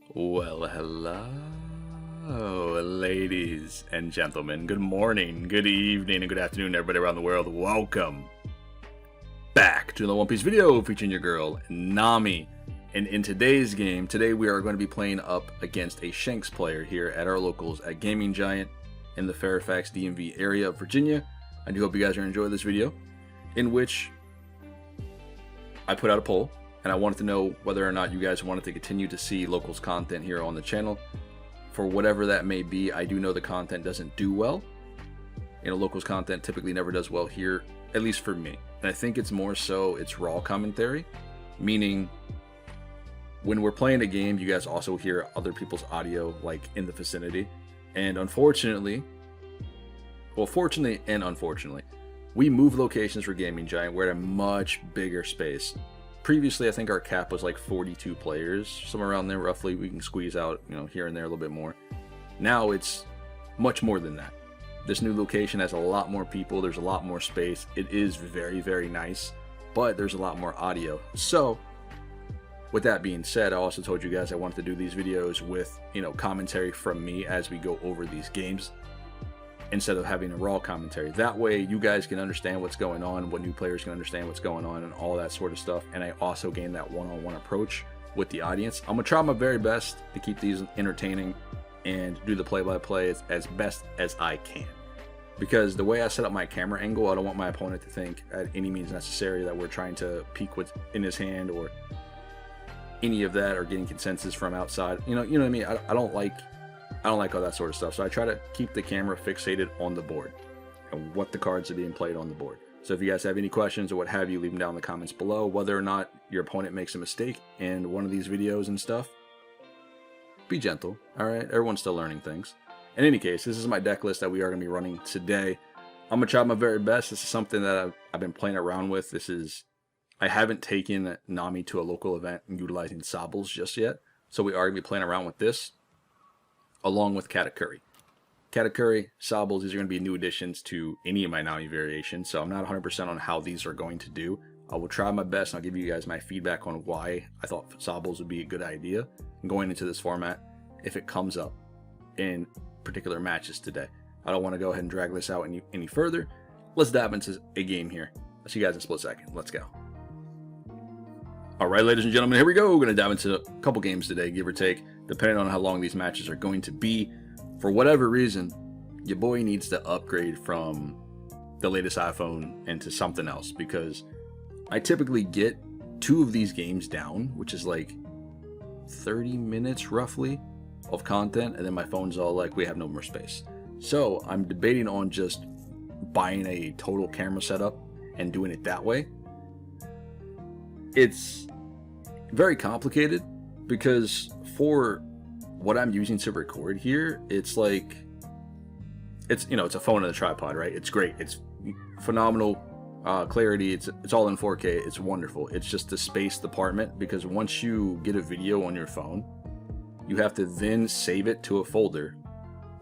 Well, hello, ladies and gentlemen. Good morning, good evening, and good afternoon, everybody around the world. Welcome back to the One Piece video featuring your girl, Nami. And in today's game, we are going to be playing up against a Shanks player here at our locals at Gaming Giant in the Fairfax DMV area of Virginia. I do hope you guys are enjoying this video, in which I put out a poll. And I wanted to know whether or not you guys wanted to continue to see locals content here on the channel. For whatever that may be, I do know the content doesn't do well. You know, locals content typically never does well here, at least for me. And I think it's more so it's raw commentary, meaning when we're playing a game, you guys also hear other people's audio like in the vicinity. And unfortunately, well, fortunately and unfortunately, we move locations for Gaming Giant. We're at a much bigger space. Previously, I think our cap was like 42 players, somewhere around there roughly. We can squeeze out, you know, here and there a little bit more. Now it's much more than that. This new location has a lot more people. There's a lot more space. It is very, very nice, but there's a lot more audio. So with that being said, I also told you guys I wanted to do these videos with, you know, commentary from me as we go over these games, instead of having a raw commentary. That way you guys can understand what's going on, what new players can understand what's going on, and all that sort of stuff. And I also gain that one-on-one approach with the audience. I'm gonna try my very best to keep these entertaining and do the play-by-play as best as I can. Because the way I set up my camera angle, I don't want my opponent to think at any means necessary that we're trying to peek what's in his hand or any of that, or getting consensus from outside. You know what I mean? I don't like all that sort of stuff. So I try to keep the camera fixated on the board and what the cards are being played on the board. So if you guys have any questions or what have you, leave them down in the comments below. Whether or not your opponent makes a mistake in one of these videos and stuff, be gentle. All right, everyone's still learning things. In any case, this is my deck list that we are going to be running today. I'm gonna try my very best. This is something that I've been playing around with. I haven't taken Nami to a local event and utilizing Sables just yet, so we are going to be playing around with this along with Katakuri. Katakuri, Sables, these are going to be new additions to any of my Nami variations, so I'm not 100% on how these are going to do. I will try my best, and I'll give you guys my feedback on why I thought Sables would be a good idea going into this format if it comes up in particular matches today. I don't want to go ahead and drag this out any further. Let's dive into a game here. I'll see you guys in a split second. Let's go. Alright, ladies and gentlemen, here we go. We're going to dive into a couple games today, give or take, depending on how long these matches are going to be. For whatever reason, your boy needs to upgrade from the latest iPhone into something else, because I typically get 2 of these games down, which is like 30 minutes roughly of content, and then my phone's all like, we have no more space. So I'm debating on just buying a total camera setup and doing it that way. It's very complicated because for what I'm using to record here, it's like, it's a phone and a tripod, right? It's great. It's phenomenal clarity. It's all in 4K. It's wonderful. It's just the space department, because once you get a video on your phone, you have to then save it to a folder.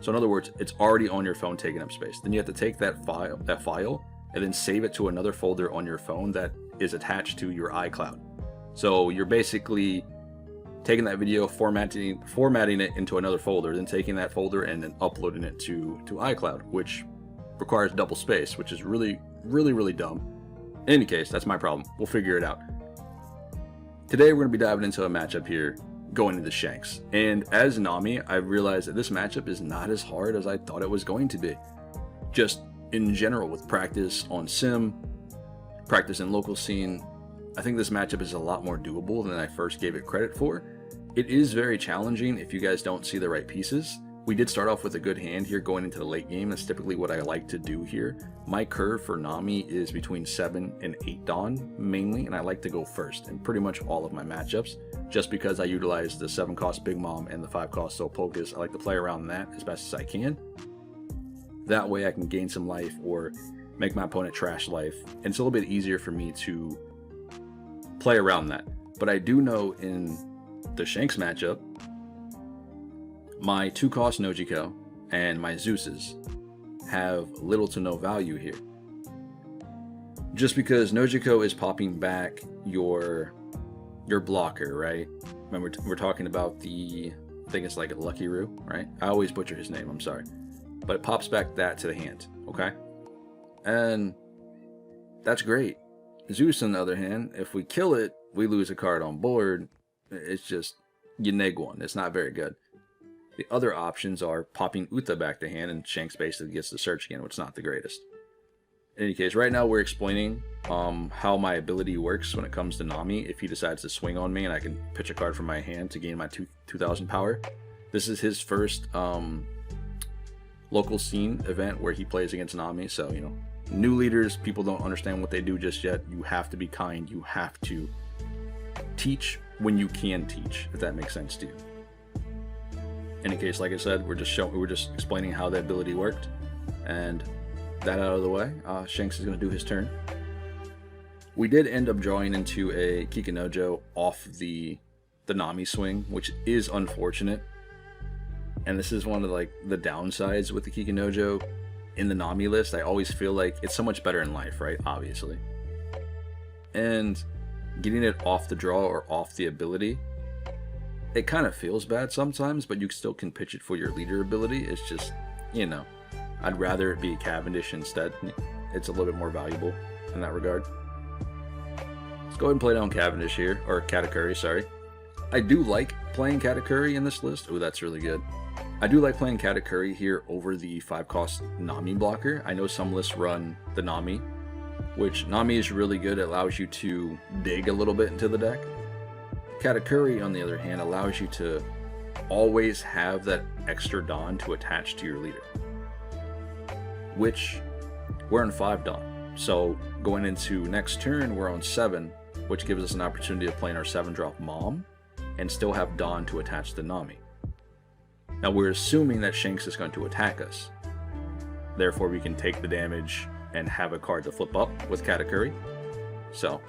So in other words, it's already on your phone taking up space. Then you have to take that file and then save it to another folder on your phone that is attached to your iCloud. So you're basically taking that video, formatting it into another folder, then taking that folder and then uploading it to iCloud, which requires double space, which is really, really, really dumb. In any case, that's my problem. We'll figure it out. Today we're going to be diving into a matchup here, going into Shanks. And as Nami, I realized that this matchup is not as hard as I thought it was going to be. Just in general, with practice on sim, practice in local scene, I think this matchup is a lot more doable than I first gave it credit for. It is very challenging if you guys don't see the right pieces. We did start off with a good hand here going into the late game. That's typically what I like to do here. My curve for Nami is between 7 and 8 Dawn mainly, and I like to go first in pretty much all of my matchups, just because I utilize the 7 cost Big Mom and the 5 cost Soul Pocus. I like to play around that as best as I can. That way I can gain some life or make my opponent trash life, and it's a little bit easier for me to play around that. But I do know in the Shanks matchup, my 2 cost Nojiko and my Zeus's have little to no value here. Just because Nojiko is popping back your your blocker, right? Remember, we're talking about the, I think it's like a Lucky Roo, right? I always butcher his name, I'm sorry. But it pops back that to the hand, okay? And that's great. Zeus, on the other hand, if we kill it, we lose a card on board. It's just, you neg one. It's not very good. The other options are popping Uta back to hand, and Shanks basically gets to search again, which is not the greatest. In any case, right now we're explaining how my ability works when it comes to Nami. If he decides to swing on me and I can pitch a card from my hand to gain my 2000 power. This is his first local scene event where he plays against Nami, so, you know, new leaders, people don't understand what they do just yet. You have to be kind. You have to teach when you can teach, if that makes sense to you. In any case, like I said, we're just explaining how the ability worked, and that out of the way, Shanks is going to do his turn. We did end up drawing into a Kikinojo off the Nami swing, which is unfortunate. And this is one of like the downsides with the Kikinojo in the Nami list. I always feel like it's so much better in life, right? Obviously. And getting it off the draw or off the ability, it kind of feels bad sometimes, but you still can pitch it for your leader ability. It's just, you know, I'd rather it be Cavendish instead. It's a little bit more valuable in that regard. Let's go ahead and play down Cavendish here, or Katakuri, sorry. I do like playing Katakuri in this list. Oh, that's really good. I do like playing Katakuri here over the 5-cost Nami blocker. I know some lists run the Nami, which Nami is really good. It allows you to dig a little bit into the deck. Katakuri, on the other hand, allows you to always have that extra Dawn to attach to your leader. Which, we're on 5 Dawn. So going into next turn, we're on 7, which gives us an opportunity to play in our 7-drop Mom and still have Dawn to attach to Nami. Now we're assuming that Shanks is going to attack us. Therefore we can take the damage and have a card to flip up with Katakuri. So,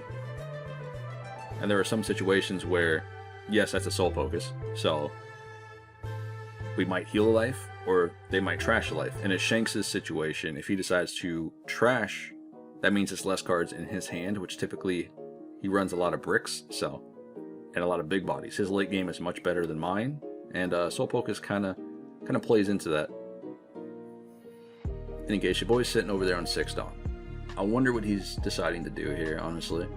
and there are some situations where, yes, that's a soul focus, so we might heal a life, or they might trash a life. In a Shanks' situation, if he decides to trash, that means it's less cards in his hand, which typically he runs a lot of bricks, so, and a lot of big bodies. His late game is much better than mine, and soul focus kind of plays into that. In any case, your boy's sitting over there on 6 Dawn. I wonder what he's deciding to do here, honestly.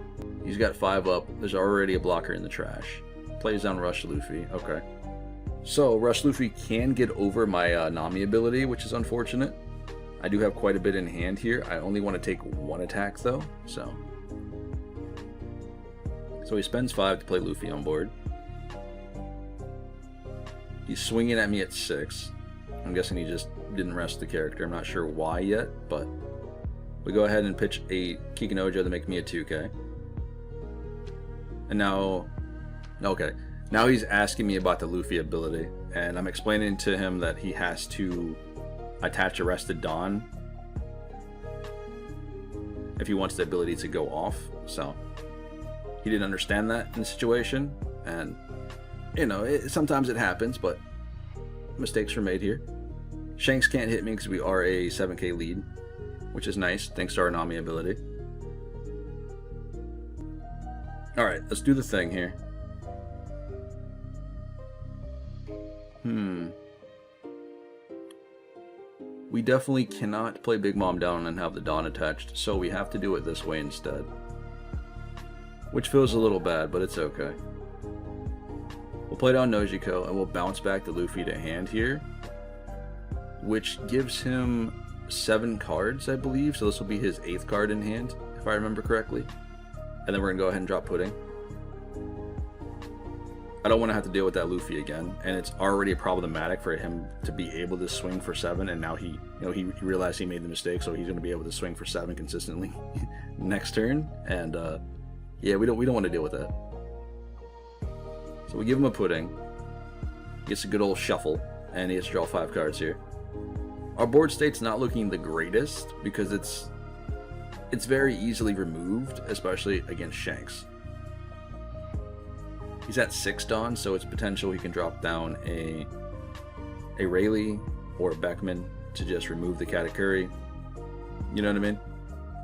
He's got 5 up. There's already a blocker in the trash. Plays down Rush Luffy. Okay. So, Rush Luffy can get over my Nami ability, which is unfortunate. I do have quite a bit in hand here. I only want to take 1 attack, though. So he spends 5 to play Luffy on board. He's swinging at me at 6. I'm guessing he just didn't rest the character. I'm not sure why yet, but we go ahead and pitch a Kikinojo to make me a 2K. And now, okay, now he's asking me about the Luffy ability, and I'm explaining to him that he has to attach Arrested Dawn if he wants the ability to go off. So he didn't understand that in the situation, and you know, sometimes it happens, but mistakes were made here. Shanks can't hit me because we are a 7k lead, which is nice, thanks to our Nami ability. Alright, let's do the thing here. We definitely cannot play Big Mom down and have the Dawn attached, so we have to do it this way instead. Which feels a little bad, but it's okay. We'll play down Nojiko, and we'll bounce back the Luffy to hand here, which gives him 7 cards, I believe, so this will be his 8th card in hand, if I remember correctly. And then we're going to go ahead and drop Pudding. I don't want to have to deal with that Luffy again, and it's already problematic for him to be able to swing for 7, and now he realized he made the mistake, so he's going to be able to swing for 7 consistently next turn, and yeah, we don't want to deal with that. So we give him a Pudding, gets a good old shuffle, and he has to draw 5 cards here. Our board state's not looking the greatest because it's very easily removed, especially against Shanks. He's at 6 Dawn, so it's potential he can drop down a Rayleigh or a Beckman to just remove the Katakuri. You know what I mean?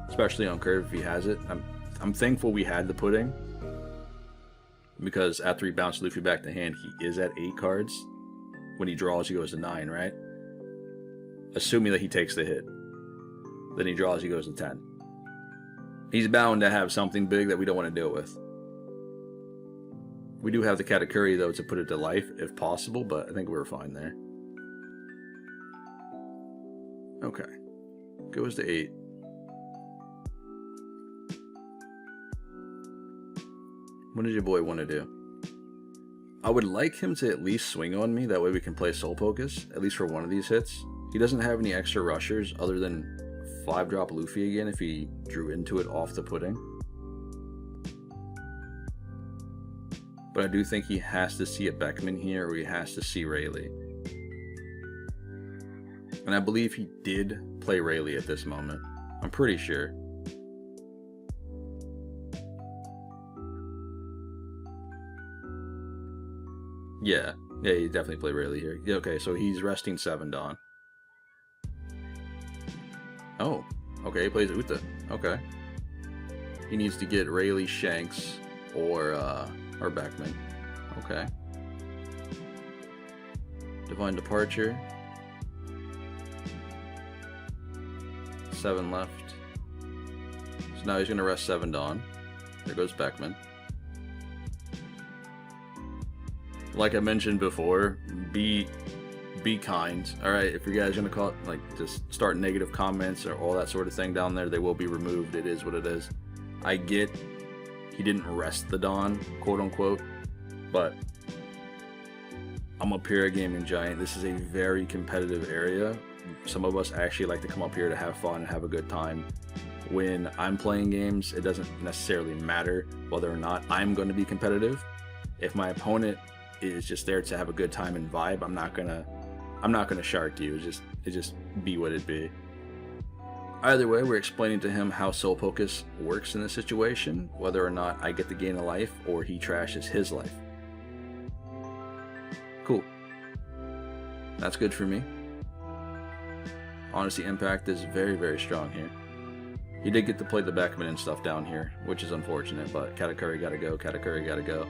Especially on curve if he has it. I'm thankful we had the Pudding. because after he bounced Luffy back to hand, he is at 8 cards. When he draws, he goes to 9, right? Assuming that he takes the hit. Then he draws, he goes to 10. He's bound to have something big that we don't want to deal with. We do have the Katakuri, though, to put it to life, if possible, but I think we're fine there. Okay. Goes to 8. What does your boy want to do? I would like him to at least swing on me, that way we can play Soul Focus, at least for one of these hits. He doesn't have any extra rushers other than 5-drop Luffy again if he drew into it off the pudding. But I do think he has to see a Beckman here, or he has to see Rayleigh. And I believe he did play Rayleigh at this moment. I'm pretty sure. Yeah, he definitely played Rayleigh here. Yeah, okay, so he's resting 7 Dawn. Oh, okay, he plays Uta. Okay. He needs to get Rayleigh, Shanks, or Beckman. Okay. Divine Departure. 7 left. So now he's going to rest 7 Dawn. There goes Beckman. Like I mentioned before, be kind. Alright, if you guys are going to call it, like, just start negative comments or all that sort of thing down there, they will be removed. It is what it is. I get he didn't rest the Dawn, quote unquote, but I'm up here at Gaming Giant. This is a very competitive area. Some of us actually like to come up here to have fun and have a good time. When I'm playing games, it doesn't necessarily matter whether or not I'm going to be competitive. If my opponent is just there to have a good time and vibe, I'm not gonna shark you. It just be what it be. Either way, we're explaining to him how Soul Focus works in this situation, whether or not I get to gain a life or he trashes his life. Cool. That's good for me. Honestly, Impact is very, very strong here. He did get to play the Beckman and stuff down here, which is unfortunate, but Katakuri gotta go, Katakuri gotta go.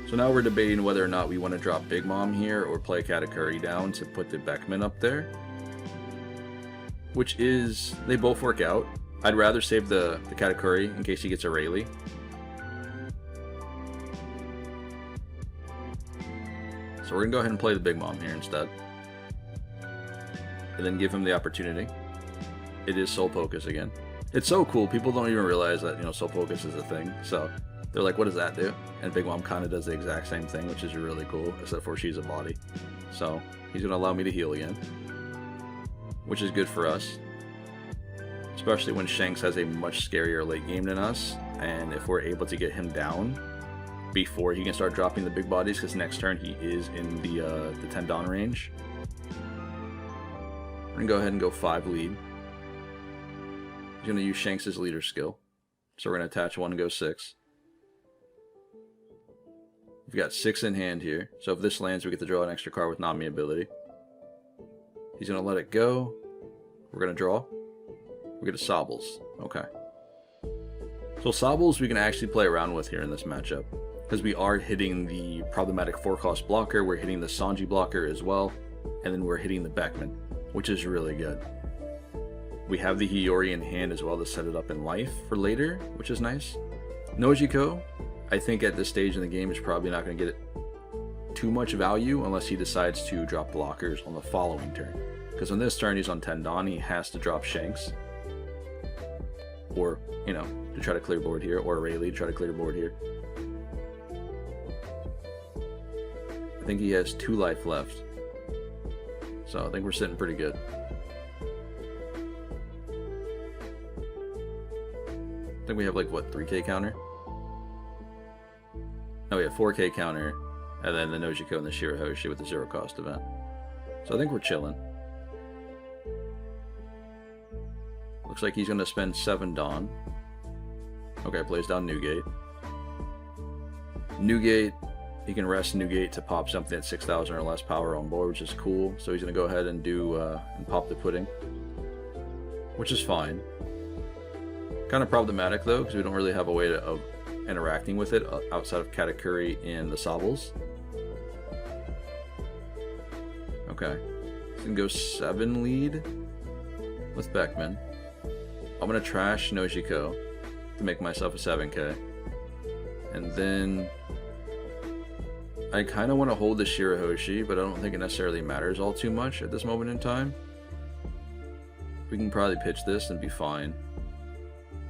So now we're debating whether or not we want to drop Big Mom here or play Katakuri down to put the Beckman up there. Which is, they both work out. I'd rather save the Katakuri in case he gets a Rayleigh. So we're going to go ahead and play the Big Mom here instead. And then give him the opportunity. It is Soul Focus again. It's so cool, people don't even realize that, you know, Soul Focus is a thing, so they're like, what does that do? And Big Mom kind of does the exact same thing, which is really cool, except for she's a body. So he's going to allow me to heal again, which is good for us. Especially when Shanks has a much scarier late game than us, and if we're able to get him down before he can start dropping the big bodies, because next turn he is in the 10 Dawn range. We're going to go ahead and go 5 lead. He's going to use Shanks' leader skill. So we're going to attach 1 and go 6. We've got 6 in hand here. So if this lands, we get to draw an extra card with Nami ability. He's going to let it go. We're going to draw. We get a Sobbles. Okay. So Sobbles we can actually play around with here in this matchup, because we are hitting the problematic 4-cost blocker, we're hitting the Sanji blocker as well, and then we're hitting the Beckman, which is really good. We have the Hiyori in hand as well to set it up in life for later, which is nice. Nojiko, I think at this stage in the game is probably not going to get too much value unless he decides to drop blockers on the following turn. Because on this turn he's on 10 Dawn, he has to drop Shanks. Or, you know, to try to clear board here, or Rayleigh to try to clear board here. I think he has 2 life left. So I think we're sitting pretty good. I think we have like, what, 3k counter? No, we have 4k counter, and then the Nojiko and the Shirahoshi with the 0-cost event. So I think we're chilling. Looks like he's going to spend 7 Dawn. Okay, plays down Newgate. Newgate, he can rest Newgate to pop something at 6,000 or less power on board, which is cool. So he's going to go ahead and do and pop the pudding, which is fine. Kind of problematic though, because we don't really have a way to interacting with it outside of Katakuri and the Sobbles. Okay. So we can go 7 lead with Beckman. I'm going to trash Nojiko to make myself a 7k. And then I kind of want to hold the Shirahoshi, but I don't think it necessarily matters all too much at this moment in time. We can probably pitch this and be fine.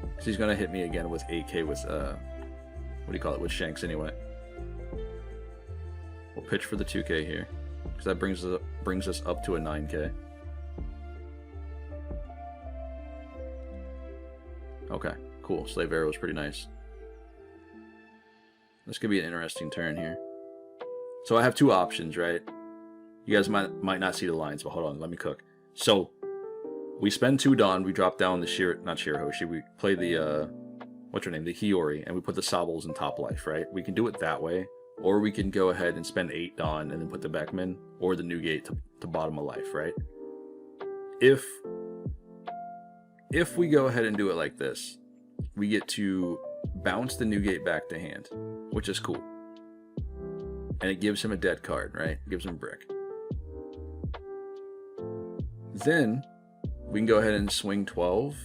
Because he's going to hit me again with 8k with, what do you call it, with Shanks anyway. We'll pitch for the 2k here. Because that brings us up to a 9k. Okay, cool. Slave Arrow is pretty nice. This could be an interesting turn here. So I have 2 options, right? You guys might not see the lines, but hold on, let me cook. So we spend 2 Dawn, we drop down the not Shirahoshi, we play the what's her name, the Hiyori, and we put the Sobbles in top life, right? We can do it that way, or we can go ahead and spend 8 Dawn and then put the Beckman or the Newgate to bottom of life, right? If we go ahead and do it like this, we get to bounce the Newgate back to hand, which is cool. And it gives him a dead card, right? It gives him a brick. Then we can go ahead and swing 12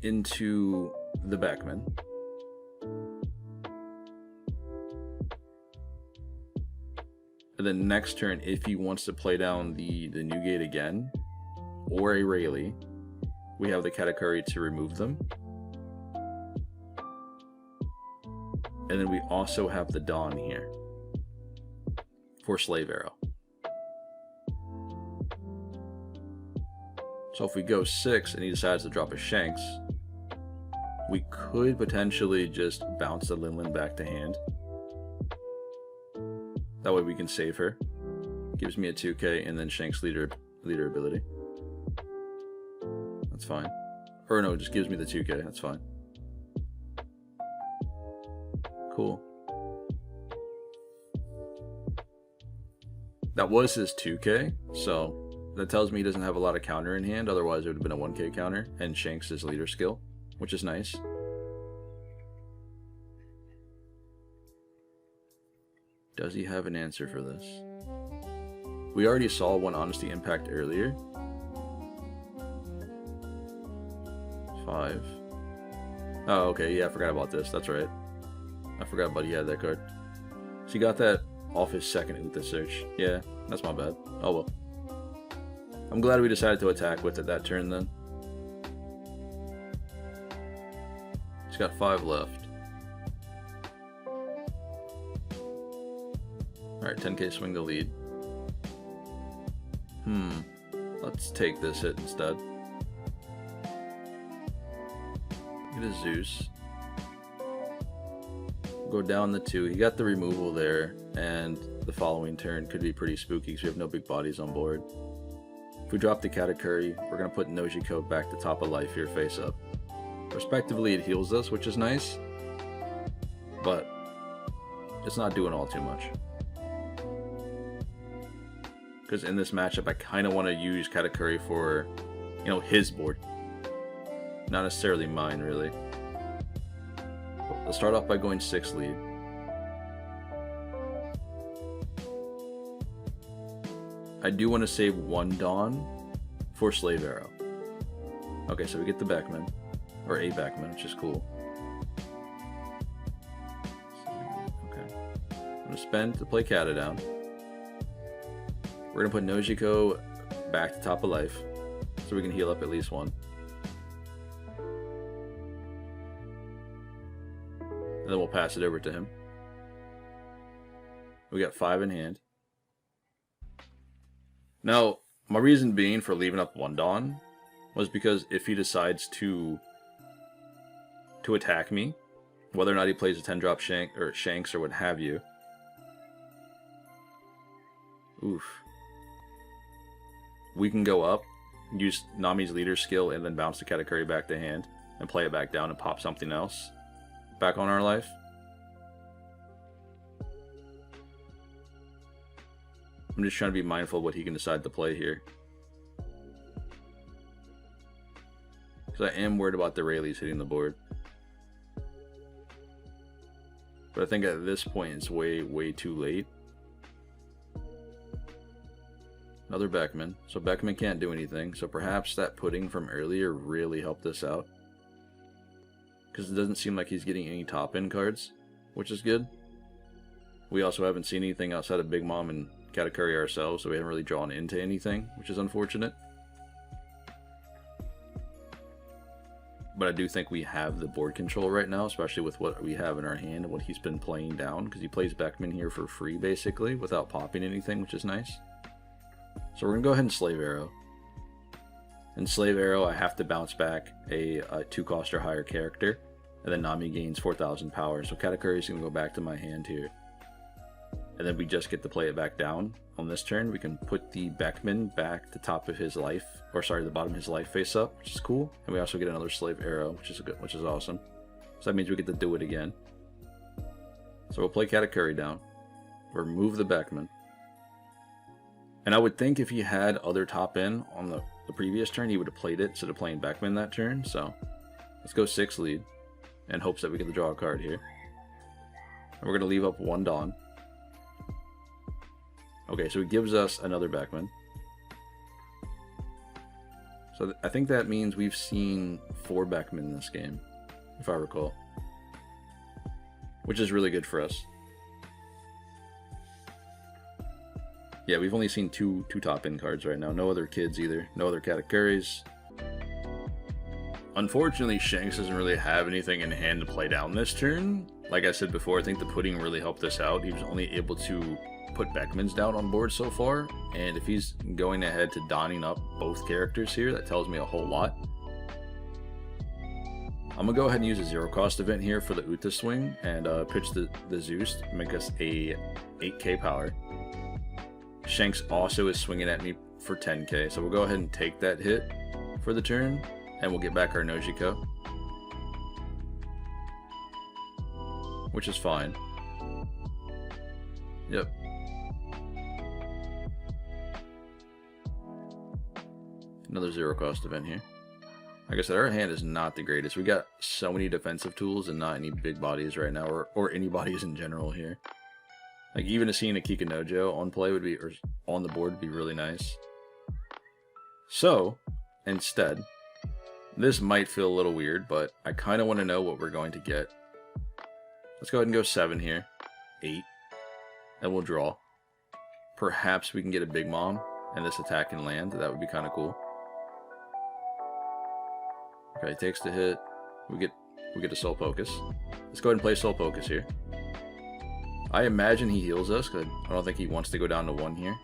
into the Beckman. And then next turn, if he wants to play down the Newgate again, or a Rayleigh, we have the Katakuri to remove them. And then we also have the Dawn here for Slave Arrow. So if we go 6 and he decides to drop a Shanks, we could potentially just bounce the Linlin back to hand. That way we can save her. Gives me a 2k and then Shanks leader ability. That's fine. Or no, it just gives me the 2k, that's fine. Cool. That was his 2k, so that tells me he doesn't have a lot of counter in hand, otherwise it would have been a 1k counter, and Shanks is leader skill, which is nice. Does he have an answer for this? We already saw one Honesty Impact earlier. 5. Oh, okay, yeah, I forgot about this, that's right. I forgot about he had that card. So he got that off his second Uther search. Yeah, that's my bad. Oh well. I'm glad we decided to attack with it that turn then. He's got 5 left. Alright, 10k swing the lead. Let's take this hit instead. Get a Zeus. Go down the 2. He got the removal there, and the following turn could be pretty spooky because we have no big bodies on board. If we drop the Katakuri, we're going to put Nojiko back to top of life here face up. Respectively, it heals us, which is nice, but it's not doing all too much. Because in this matchup, I kind of want to use Katakuri for, you know, his board. Not necessarily mine, really. Let's start off by going 6 lead. I do want to save 1 Dawn for Slave Arrow. Okay, so we get the Beckman, or a Beckman, which is cool. Okay, I'm going to spend to play Kata down. We're going to put Nojiko back to top of life, so we can heal up at least 1. And then we'll pass it over to him. We got 5 in hand. Now, my reason being for leaving up 1 Dawn was because if he decides to attack me, whether or not he plays a 10-drop Shanks or what have you. Oof. We can go up, use Nami's leader skill, and then bounce the Katakuri back to hand, and play it back down and pop something else back on our life. I'm just trying to be mindful of what he can decide to play here. Because I am worried about the Rayleighs hitting the board. But I think at this point it's way too late. Another Beckman. So Beckman can't do anything. So perhaps that pudding from earlier really helped us out. Because it doesn't seem like he's getting any top-end cards, which is good. We also haven't seen anything outside of Big Mom and Katakuri ourselves, so we haven't really drawn into anything, which is unfortunate. But I do think we have the board control right now, especially with what we have in our hand and what he's been playing down, because he plays Beckman here for free, basically, without popping anything, which is nice. So we're going to go ahead and Slave Arrow. In Slave Arrow, I have to bounce back a 2-cost or higher character, and then Nami gains 4,000 power, so Katakuri is going to go back to my hand here. And then we just get to play it back down. On this turn, we can put the Beckman back to top of his life, or sorry, the bottom of his life face up, which is cool. And we also get another Slave Arrow, which is awesome. So that means we get to do it again. So we'll play Katakuri down, remove the Beckman. And I would think if he had other top end on the previous turn, he would have played it instead of playing Beckman that turn. So let's go 6 lead, in hopes that we get to draw a card here. And we're going to leave up 1 Dawn. Okay, so he gives us another Beckman. So I think that means we've seen 4 Beckman in this game, if I recall. Which is really good for us. Yeah, we've only seen two top-end cards right now. No other kids either. No other Katakuris. Unfortunately, Shanks doesn't really have anything in hand to play down this turn. Like I said before, I think the pudding really helped us out. He was only able to put Beckmans down on board so far, and if he's going ahead to donning up both characters here, that tells me a whole lot. I'm gonna go ahead and use a 0-cost event here for the Uta swing and pitch the Zeus to make us a 8k power. Shanks also is swinging at me for 10k, so we'll go ahead and take that hit for the turn, and we'll get back our Nojiko, which is fine. Yep. Another 0-cost event here. Like I said, our hand is not the greatest. We got so many defensive tools and not any big bodies right now, or any bodies in general here. Like even seeing a Kikanojo on play would be, or on the board would be really nice. So, instead, this might feel a little weird, but I kind of want to know what we're going to get. Let's go ahead and go 7 here. 8. And we'll draw. Perhaps we can get a Big Mom and this attack can land. That would be kind of cool. Okay, takes the hit. We get a Soul Focus. Let's go ahead and play Soul Focus here. I imagine he heals us, because I don't think he wants to go down to 1 here.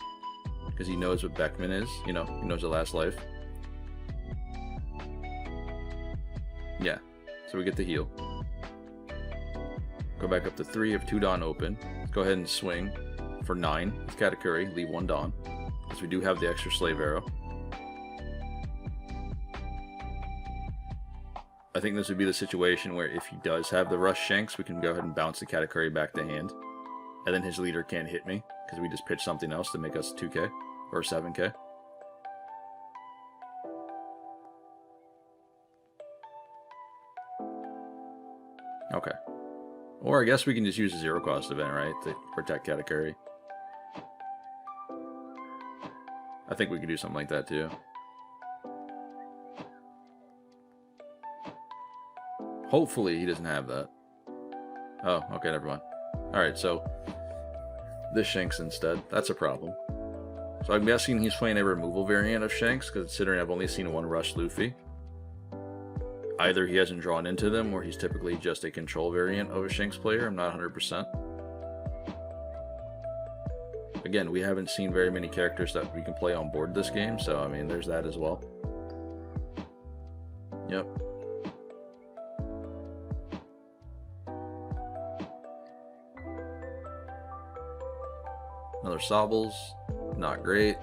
Because he knows what Beckman is. You know, he knows the last life. Yeah, so we get the heal. Go back up to 3 of 2 Dawn open. Let's go ahead and swing for 9 with Katakuri. Leave 1 Dawn, because we do have the extra Slave Arrow. I think this would be the situation where if he does have the Rush Shanks, we can go ahead and bounce the Katakuri back to hand. And then his leader can't hit me, because we just pitch something else to make us 2k, or 7k. Okay. Or I guess we can just use a 0-cost event, right, to protect Katakuri. I think we could do something like that too. Hopefully he doesn't have that. Oh, okay, never mind. Alright, so this Shanks instead. That's a problem. So I'm guessing he's playing a removal variant of Shanks, considering I've only seen 1 Rush Luffy. Either he hasn't drawn into them, or he's typically just a control variant of a Shanks player. I'm not 100%. Again, we haven't seen very many characters that we can play on board this game, so I mean, there's that as well. Yep. Another Sobbles, not great.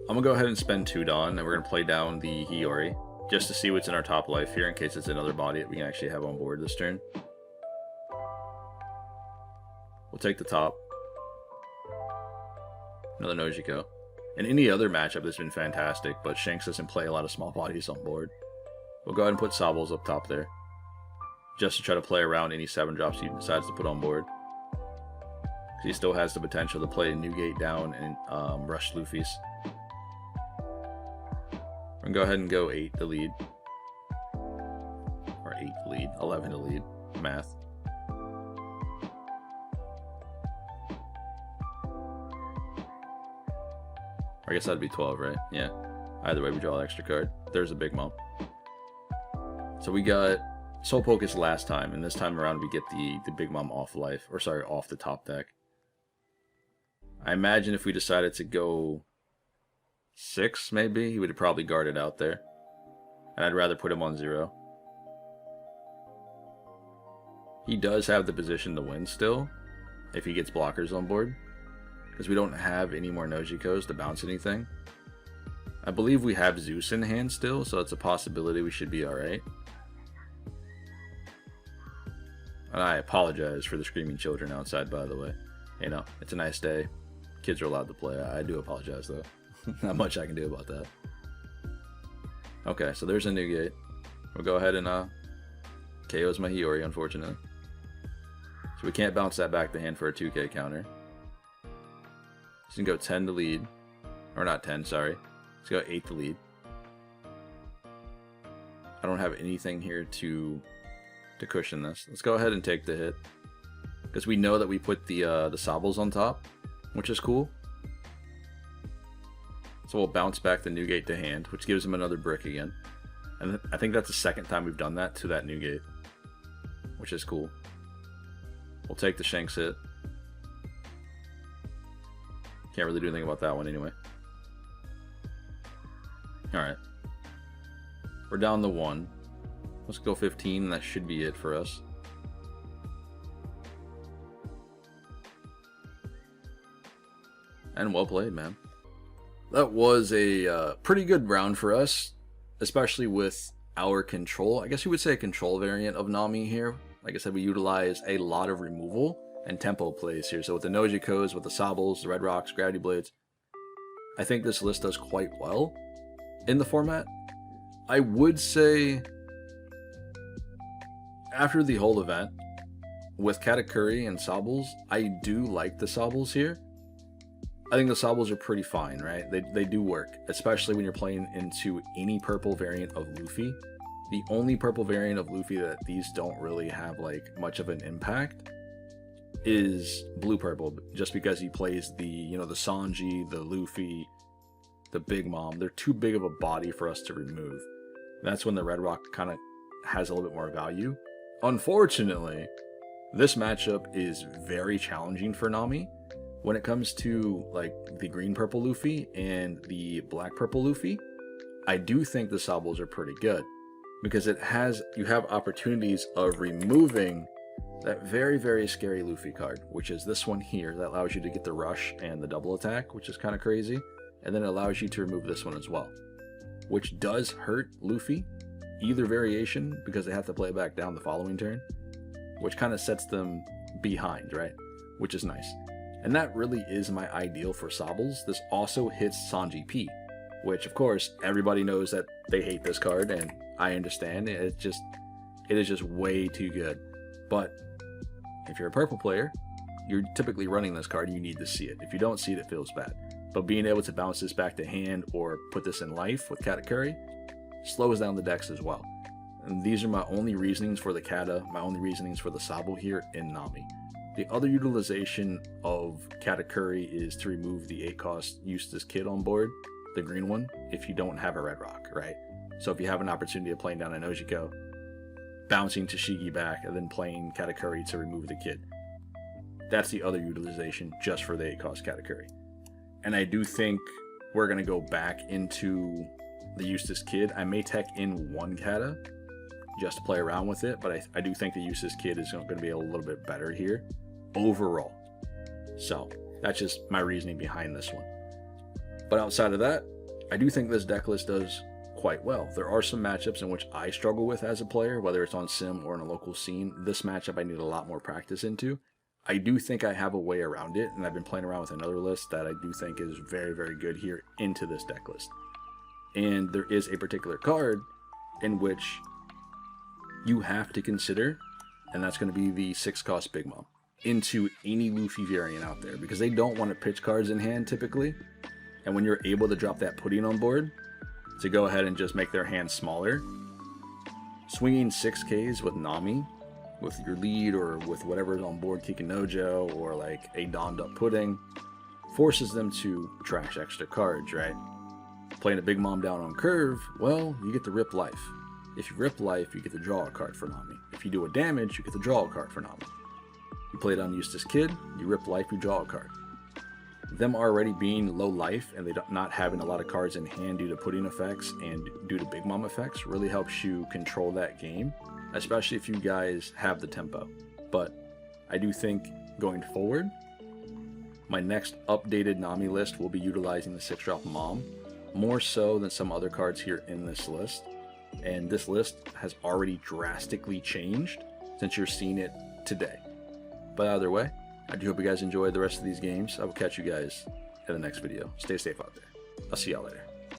I'm gonna go ahead and spend 2 Dawn, and we're gonna play down the Hiyori, just to see what's in our top life here, in case it's another body that we can actually have on board this turn. We'll take the top. Another Nojiko. In any other matchup, this has been fantastic, but Shanks doesn't play a lot of small bodies on board. We'll go ahead and put Sobbles up top there. just to try to play around any 7-drops he decides to put on board. He still has the potential to play Newgate down and rush Luffy's. We're going to go ahead and go 8 to lead. Or 8 to lead, 11 to lead. Math. I guess that'd be 12, right? Yeah. Either way, we draw an extra card. There's a Big Mom. So we got Soul Focus last time, and this time around we get the Big Mom off life. Or sorry, off the top deck. I imagine if we decided to go 6, maybe, he would have probably guarded out there. And I'd rather put him on 0. He does have the position to win still, if he gets blockers on board. Because we don't have any more Nojikos to bounce anything. I believe we have Zeus in hand still, so it's a possibility we should be alright. And I apologize for the screaming children outside, by the way. You know, it's a nice day. Kids are allowed to play. I do apologize, though. Not much I can do about that. Okay, so there's a Newgate. We'll go ahead and KO's my Hiyori, unfortunately. So we can't bounce that back to hand for a 2K counter. He's going to go 10 to lead. Or not 10, sorry. He's going to go 8 to lead. I don't have anything here to cushion this. Let's go ahead and take the hit. Because we know that we put the Sobbles on top, which is cool. So we'll bounce back the Newgate to hand, which gives him another brick again. And I think that's the second time we've done that to that Newgate, which is cool. We'll take the Shanks hit. Can't really do anything about that one anyway. Alright. We're down to 1. Let's go 15, and that should be it for us. And well played, man. That was a pretty good round for us, especially with our control. I guess you would say a control variant of Nami here. Like I said, we utilize a lot of removal and tempo plays here. So with the Nojikos, with the Sobbles, the Red Rocks, Gravity Blades, I think this list does quite well in the format. I would say after the whole event, with Katakuri and Sobbles, I do like the Sobbles here. I think the Sobbles are pretty fine, right? They do work, especially when you're playing into any purple variant of Luffy. The only purple variant of Luffy that these don't really have like much of an impact is blue purple, just because he plays the, you know, the Sanji, the Luffy, the Big Mom. They're too big of a body for us to remove. That's when the Red Rock kind of has a little bit more value. Unfortunately, this matchup is very challenging for Nami when it comes to like the green purple Luffy and the black purple Luffy. I do think the Sobbles are pretty good because you have opportunities of removing that very, very scary Luffy card, which is this one here that allows you to get the rush and the double attack, which is kind of crazy. And then it allows you to remove this one as well, which does hurt Luffy, either variation, because they have to play it back down the following turn, which kind of sets them behind, right? Which is nice. And that really is my ideal for Sobbles. This also hits Sanji P, which of course everybody knows that they hate this card, and I understand. It is just way too good. But if you're a purple player, you're typically running this card and you need to see it. If you don't see it, it feels bad. But being able to bounce this back to hand or put this in life with Katakuri slows down the decks as well. And these are my only reasonings for the Kata, my only reasonings for the Sobble here in Nami. The other utilization of Katakuri is to remove the 8-cost Eustace Kid on board, the green one, if you don't have a Red Rock, right? So if you have an opportunity of playing down a Nojiko, bouncing Tashigi back, and then playing Katakuri to remove the kid. That's the other utilization just for the 8-cost Katakuri. And I do think we're going to go back into the Eustace Kid. I may tech in one Kata just to play around with it, but I do think the Eustace Kid is going to be a little bit better here overall. So that's just my reasoning behind this one. But outside of that, I do think this deck list does quite well. There are some matchups in which I struggle with as a player, whether it's on sim or in a local scene. This matchup I need a lot more practice into. I do think I have a way around it, and I've been playing around with another list that I do think is very, very good here into this deck list. And there is a particular card in which you have to consider, and that's going to be the 6-cost Big Mom, into any Luffy variant out there, because they don't want to pitch cards in hand typically, and when you're able to drop that pudding on board, to go ahead and just make their hand smaller, swinging 6Ks with Nami, with your lead or with whatever's on board, Kikinojo or like a donned up pudding, forces them to trash extra cards, right? Playing a Big Mom down on curve, well, you get to rip life. If you rip life, you get to draw a card for Nami. If you do a damage, you get to draw a card for Nami. You play it on Eustace Kid, you rip life, you draw a card. Them already being low life and they not having a lot of cards in hand due to pudding effects and due to Big Mom effects really helps you control that game, especially if you guys have the tempo. But I do think going forward, my next updated Nami list will be utilizing the 6-drop Mom, more so than some other cards here in this list. And this list has already drastically changed since you're seeing it today. But either way, I do hope you guys enjoyed the rest of these games. I will catch you guys in the next video. Stay safe out there. I'll see y'all later.